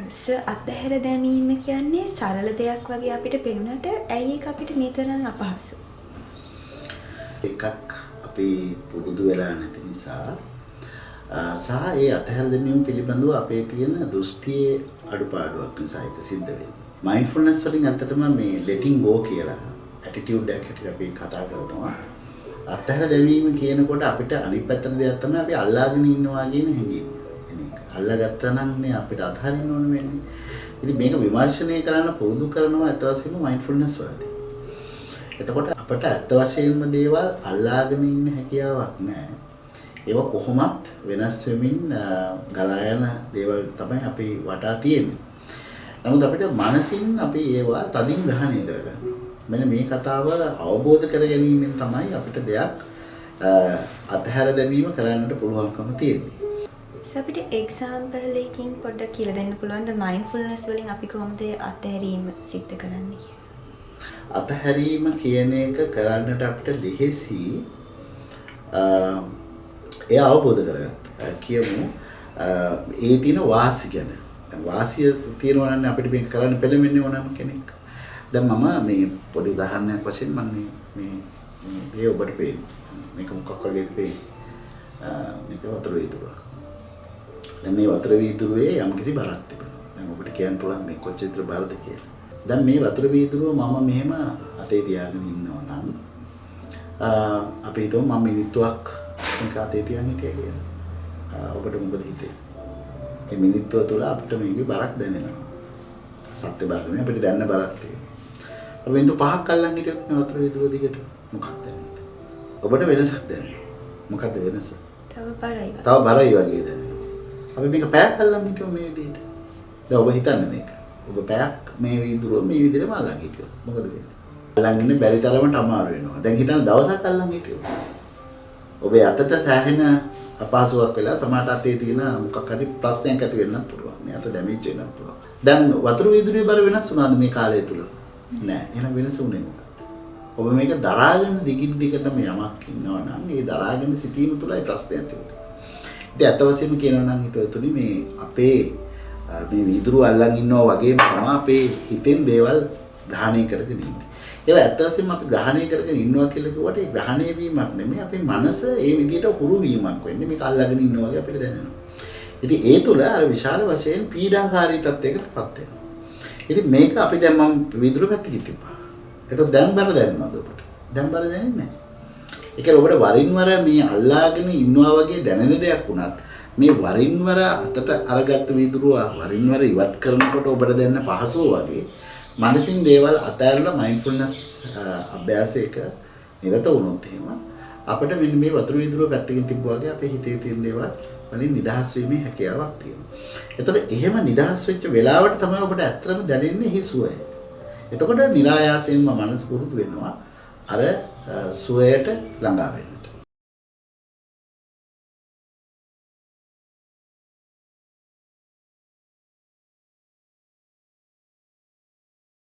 අත්හැර දැමීම කියන්නේ සරල දෙයක් වගේ අපිට පෙනුනට ඇයි ඒක අපිට මේ තරම් අපහසු? එකක් අපි පුරුදු වෙලා නැති නිසා සහ ඒ අත්හැර දැමීම පිළිබඳව අපේ තියෙන දෘෂ්ටියේ අඩුපාඩුවක් නිසා ඒක සිද්ධ වෙන්නේ. මයින්ඩ්ෆුල්නස් වලින් ඇත්තටම මේ letting go කියලා ඇටිටියුඩ් එකක් හැටියට අපි කතා කරනවා. අත්හැර දැමීම කියනකොට අපිට අනිත් පැත්තට දෙයක් තමයි අපි අල්ලාගෙන ඉන්නවා කියන හැඟීම. අල්ලාගත්තා නම් නේ අපිට අත්හරින්න ඕන වෙන්නේ. ඉතින් මේක විමර්ශනය කරන්න පුරුදු කරනවා අත වශයෙන්ම මයින්ඩ්ෆුල්නස් වලදී. එතකොට අපිට අත් වශයෙන්ම දේවල් අල්ලාගෙන ඉන්න හැකියාවක් නැහැ. ඒවා කොහොමත් වෙනස් වෙමින් ගලා යන දේවල් තමයි අපි වටා තියෙන්නේ. නමුත් අපිට මනසින් අපි ඒවා තදින් ග්‍රහණය කරගන්න. මෙන්න මේ කතාව අවබෝධ කර ගැනීමෙන් තමයි අපිට දෙයක් අත්හැර දැමීම කරන්නට පුළුවන්කම තියෙන්නේ. අපිට එක්සැම්පල් එකකින් පොඩ්ඩක් කියලා දෙන්න පුළුවන්ද මයින්ඩ්ෆුල්නස් වලින් අපි කොහොමද අත්හැරීම සිද්ධ කරන්නේ කියලා? අත්හැරීම කියන එක කරන්නට අපිට ලෙහෙසි ඒ අවබෝධ කරගන්න. කියමු ඒ තියෙන වාසි ගැන. දැන් වාසිය තියෙනවා නම් අපිට මේක කරන්න පෙළඹෙන්නේ ඕනම කෙනෙක්. දැන් මම මේ පොඩි උදාහරණයක් වශයෙන් මම මේ දේ ඔබට පෙන්නනවා. මේක මොකක් වගේද පෙන්නන්නේ? මේක වතුර වීදුරුවක්. දැන් මේ වතුර වීදුරුවේ යම්කිසි බරක් තිබෙනවා. දැන් ඔබට කියන්න පුළුවන් මේ කොච්චර බරද කියලා. දැන් මේ වතුර වීදුරුව මම මෙහෙම අතේ තියාගෙන ඉන්නවා නම් අපි හිතමු මම මිනිත්තුවක් මේක අතේ තියන් හිටියා කියලා. ඔබට මොකද හිතෙන්නේ? මේ මිනිත්තුව තුළ අපිට මේකේ බරක් දැනෙනවා. සත්‍ය බර නෙමෙයි අපිට දැනෙන බරක් තියෙනවා. අපි මිනිත්තු 5ක් අල්ලන් හිටියොත් මේ වතුර වීදුරුව දිගට මොකක්ද දැනෙන්නේ? ඔබට වෙනසක් දැනෙනවා. මොකක්ද වෙනස? තව බරයි. තව බරයි වගේ දැනෙනවා. අපි මේක පැයක් අල්ලන් හිටියොත් මේ විදිහට. දැන් ඔබ හිතන්නේ මේක. ඔබ පැයක් මේ වීදුරුව මේ විදිහටම අල්ලන් හිටියොත් මොකද වෙන්නේ? අල්ලන් ඉන්න බැරි තරමට අමාරු වෙනවා. දැන් හිතන්න දවසක් අල්ලන් හිටියොත්. ඔබේ අතට සෑහෙන අපහසුයක් වෙලා සමහරට අතේ තියෙන මොකක් හරි ප්‍රශ්නයක් ඇති වෙන්නත් පුළුවන්. මේ අත ඩැමේජ් වෙන්නත් පුළුවන්. දැන් වතුර වීදුරුවේ බර වෙනස් වුණාද මේ කාලය තුල? නෑ. එහෙනම් වෙනස උනේ මොකක්ද? ඔබ මේක දරාගෙන දිගටම යමක් ඉන්නවා නම් ඒ දරාගෙන සිටීම තුලයි ප්‍රශ්නයක් තියෙන්නේ. ඉතින් අත වශයෙන්ම කියනවා නම් හිතවතුනි මේ අපේ මේ වීදුරුව අල්ලන් ඉන්නවා වගේම තමයි අපේ හිතෙන් දේවල් ග්‍රහණය කරගෙන ඉන්නේ. ඒවා ඇත්ත වශයෙන්ම අපි ග්‍රහණය කරගෙන ඉන්නවා කියලා කිව්වට ඒ ග්‍රහණය වීමක් නෙමෙයි අපේ මනස ඒ විදිහට හුරු වීමක් වෙන්නේ. මේක අල්ලගෙන ඉන්නවා වගේ අපිට දැනෙනවා. ඉතින් ඒ තුල අර විශාල වශයෙන් පීඩාකාරී තත්යකටපත් වෙනවා. ඉතින් මේක අපි දැන් මම වීදුරුව පැත්තකින් තිබ්බා. එතකොට දැන් බර දැනෙනවද ඔබට? දැන් බර දැනෙන්නේ නැහැ. ඒ කියන්නේ ඔබට වරින් වර මේ අල්ලාගෙන ඉන්නවා වගේ දැනෙන දෙයක් වුණත් මේ වරින් වර අතට අරගත්ත වීදුරුව වරින් වර ඉවත් කරනකොට ඔබට දැනෙන පහසුව වගේ මනසින් දේවල් අතහැරලා මයින්ඩ්ෆුල්නස් අභ්‍යාසයක නිරත වුණොත් එහෙම අපිට මෙන්න මේ වතුර වීදුරුව පැත්තකින් තිබ්බා වගේ අපේ හිතේ තියෙන දේවල් වලින් නිදහස් වීමේ හැකියාවක් තියෙනවා. එතකොට එහෙම නිදහස් වෙච්ච වෙලාවට තමයි ඔබට ඇත්තටම දැනෙන්නේ හිසුවය. එතකොට નિરાයාසයෙන්ම මනස පුරුදු වෙනවා අර සුවයට ළඟා වෙන්න.